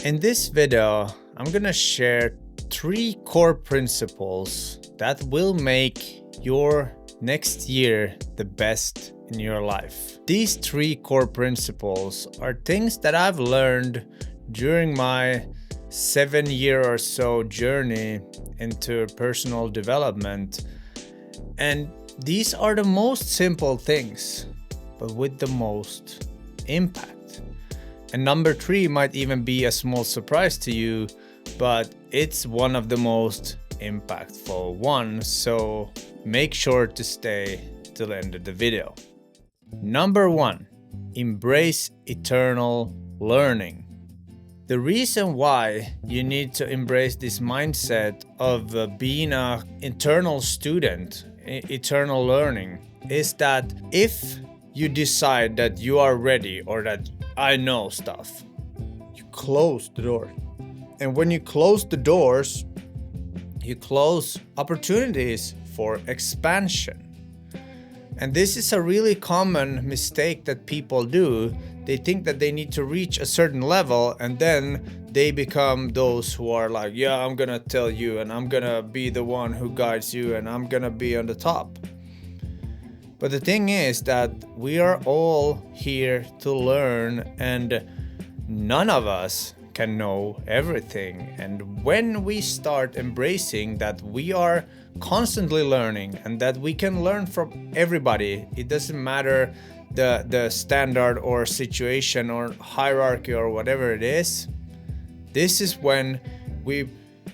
In this video, I'm gonna share 3 core principles that will make your next year the best in your life. These 3 core principles are things that I've learned during my 7-year or so journey into personal development. And these are the most simple things, but with the most impact. And number 3 might even be a small surprise to you, but it's one of the most impactful ones, so make sure to stay till the end of the video. Number 1, embrace eternal learning. The reason why you need to embrace this mindset of being an eternal student, eternal learning, is that if you decide that you are ready or that I know stuff, you close the door. And when you close the doors, you close opportunities for expansion. And this is a really common mistake that people do. They think that they need to reach a certain level and then they become those who are like, yeah, I'm gonna tell you and I'm gonna be the one who guides you and I'm gonna be on the top. But the thing is that we are all here to learn and none of us can know everything. And when we start embracing that we are constantly learning and that we can learn from everybody, it doesn't matter the standard or situation or hierarchy or whatever it is, this is when we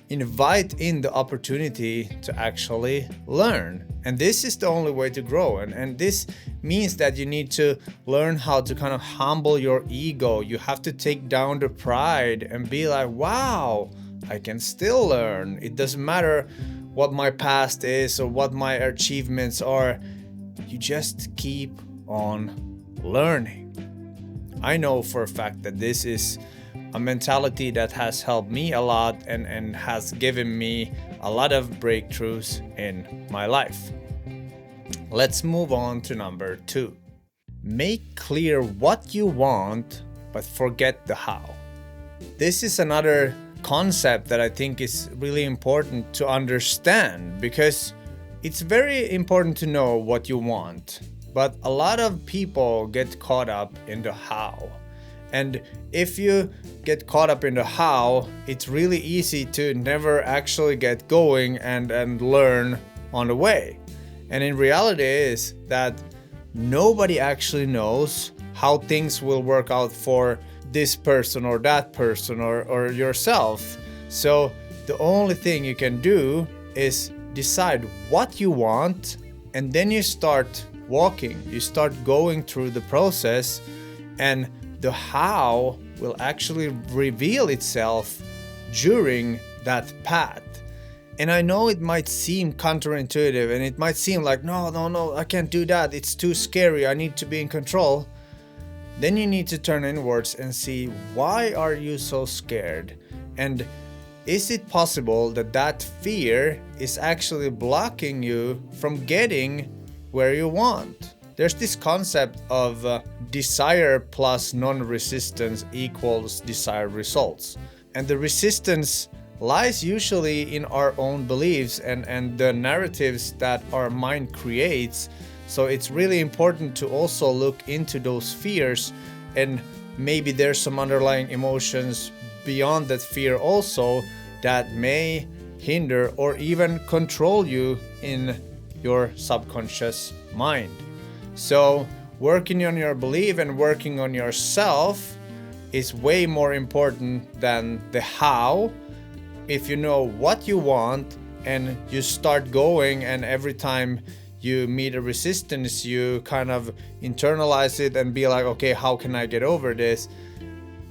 invite in the opportunity to actually learn. And this is the only way to grow. And this means that you need to learn how to kind of humble your ego. You have to take down the pride and be like, wow, I can still learn. It doesn't matter what my past is or what my achievements are. You just keep on learning. I know for a fact that this is a mentality that has helped me a lot and has given me a lot of breakthroughs in my life. Let's move on to number 2. Make clear what you want, but forget the how. This is another concept that I think is really important to understand, because it's very important to know what you want, but a lot of people get caught up in the how. And if you get caught up in the how, it's really easy to never actually get going and learn on the way. And in reality is that nobody actually knows how things will work out for this person or that person or yourself. So the only thing you can do is decide what you want, and then you start walking, you start going through the process, and the how will actually reveal itself during that path. And I know it might seem counterintuitive and it might seem like, no, I can't do that. It's too scary. I need to be in control. Then you need to turn inwards and see, why are you so scared? And is it possible that that fear is actually blocking you from getting where you want? There's this concept of desire plus non-resistance equals desired results. And the resistance lies usually in our own beliefs and the narratives that our mind creates. So it's really important to also look into those fears, and maybe there's some underlying emotions beyond that fear also that may hinder or even control you in your subconscious mind. So working on your belief and working on yourself is way more important than the how. If you know what you want and you start going, and every time you meet a resistance, you kind of internalize it and be like, okay, how can I get over this?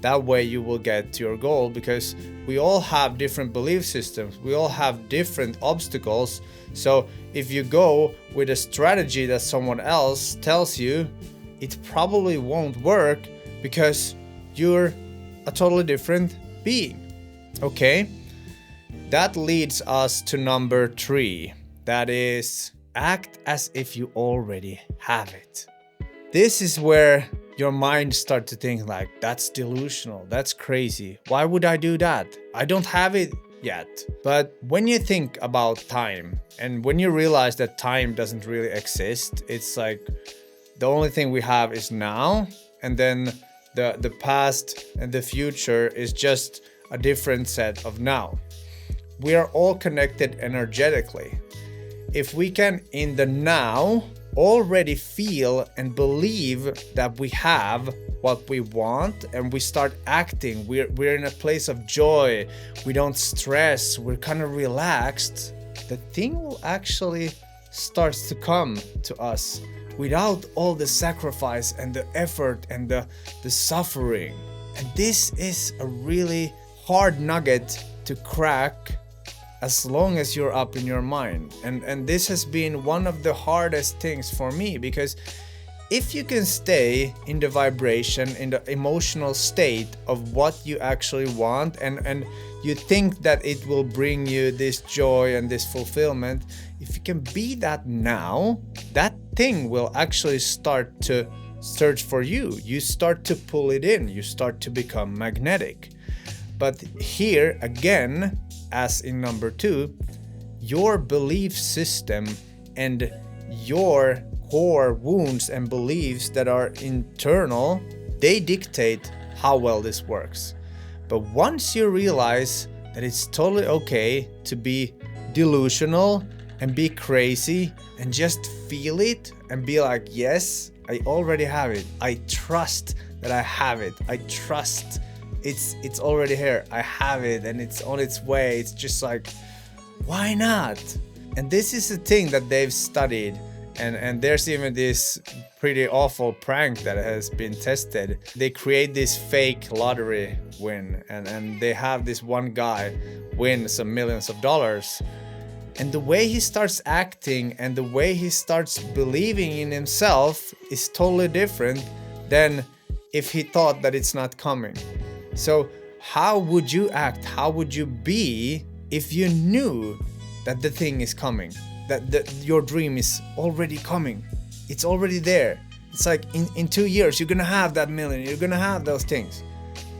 That way you will get to your goal, because we all have different belief systems. We all have different obstacles. So if you go with a strategy that someone else tells you, it probably won't work because you're a totally different being. Okay? That leads us to number 3. That is, act as if you already have it. This is where your mind start to think like, that's delusional, that's crazy, why would I do that, I don't have it yet. But when you think about time, and when you realize that time doesn't really exist, it's like the only thing we have is now, and then the past and the future is just a different set of now. We are all connected energetically. If we can in the now already feel and believe that we have what we want, and we start acting, we're in a place of joy, we don't stress, we're kind of relaxed, the thing will actually starts to come to us without all the sacrifice and the effort and the suffering. And this is a really hard nugget to crack as long as you're up in your mind. And this has been one of the hardest things for me, because if you can stay in the vibration, in the emotional state of what you actually want, and you think that it will bring you this joy and this fulfillment, if you can be that now, that thing will actually start to search for you. You start to pull it in, you start to become magnetic. But here again, as in number 2, your belief system and your core wounds and beliefs that are internal, they dictate how well this works. But once you realize that it's totally okay to be delusional and be crazy and just feel it and be like, yes, I already have it, I trust that I have it, I trust it's already here, I have it and it's on its way, it's just like, why not? And this is the thing that they've studied, and there's even this pretty awful prank that has been tested. They create this fake lottery win, and they have this one guy win some millions of dollars, and the way he starts acting and the way he starts believing in himself is totally different than if he thought that it's not coming. So how would you act? How would you be if you knew that the thing is coming, that your dream is already coming, it's already there? It's like in 2 years you're gonna have that million, you're gonna have those things.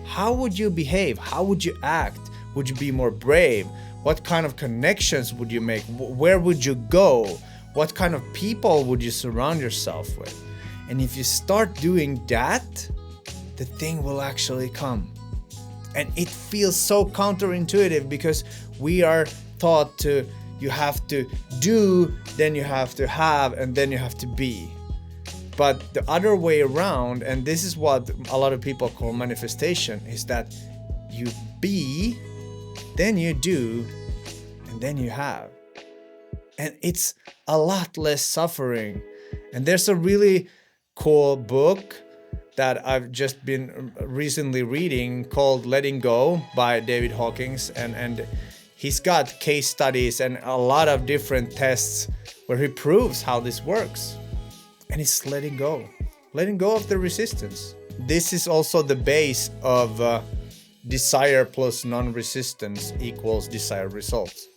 How would you behave? How would you act? Would you be more brave? What kind of connections would you make? Where would you go? What kind of people would you surround yourself with? And if you start doing that, the thing will actually come. And it feels so counterintuitive, because we are taught to, you have to do, then you have to have, and then you have to be. But the other way around, and this is what a lot of people call manifestation, is that you be, then you do, and then you have. And it's a lot less suffering. And there's a really cool book that I've just been recently reading called Letting Go by David Hawkins, and he's got case studies and a lot of different tests where he proves how this works. And it's letting go of the resistance. This is also the base of desire plus non-resistance equals desired results.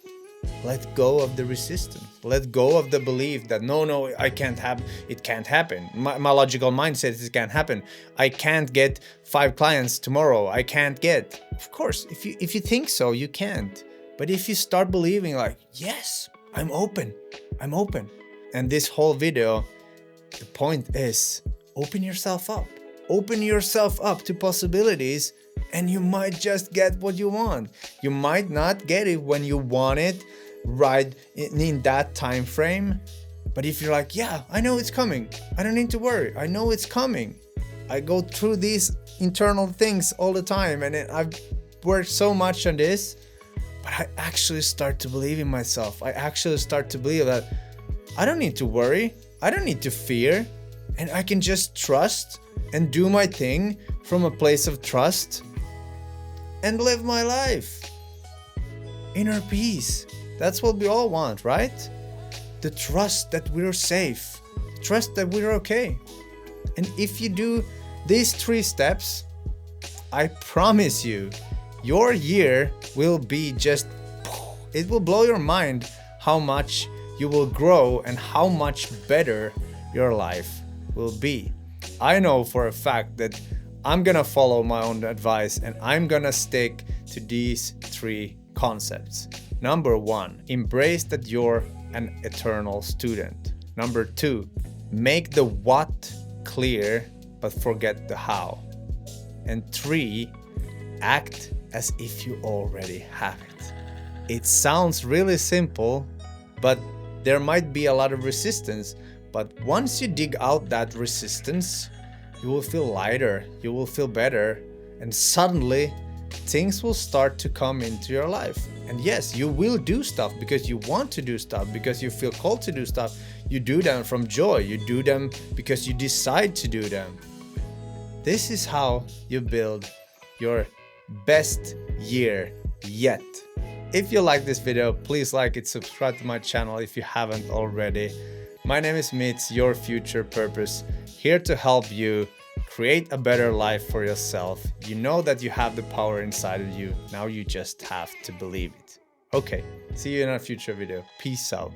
Let go of the resistance. Let go of the belief that no, it can't happen. My logical mind says it can't happen. I can't get 5 clients tomorrow. I can't get. Of course, if you think so, you can't. But if you start believing like, yes, I'm open. And this whole video, the point is, open yourself up. Open yourself up to possibilities, and you might just get what you want. You might not get it when you want it, right in that time frame. But if you're like, yeah, I know it's coming, I don't need to worry, I know it's coming. I go through these internal things all the time, and I've worked so much on this, but I actually start to believe in myself. I actually start to believe that I don't need to worry, I don't need to fear, and I can just trust and do my thing from a place of trust and live my life. Inner peace. That's what we all want, right? The trust that we're safe, trust that we're okay. And if you do these 3 steps, I promise you, your year will be just, it will blow your mind how much you will grow and how much better your life will be. I know for a fact that I'm gonna follow my own advice and I'm gonna stick to these 3 concepts. Number 1, embrace that you're an eternal student. Number 2, make the what clear but forget the how. And 3, act as if you already have it. It sounds really simple, but there might be a lot of resistance. But once you dig out that resistance, you will feel lighter, you will feel better, and suddenly things will start to come into your life. And yes, you will do stuff because you want to do stuff, because you feel called to do stuff. You do them from joy, you do them because you decide to do them. This is how you build your best year yet. If you like this video, please like it, subscribe to my channel if you haven't already. My name is Mitz, your future purpose, here to help you create a better life for yourself. You know that you have the power inside of you. Now you just have to believe it. Okay, see you in a future video. Peace out.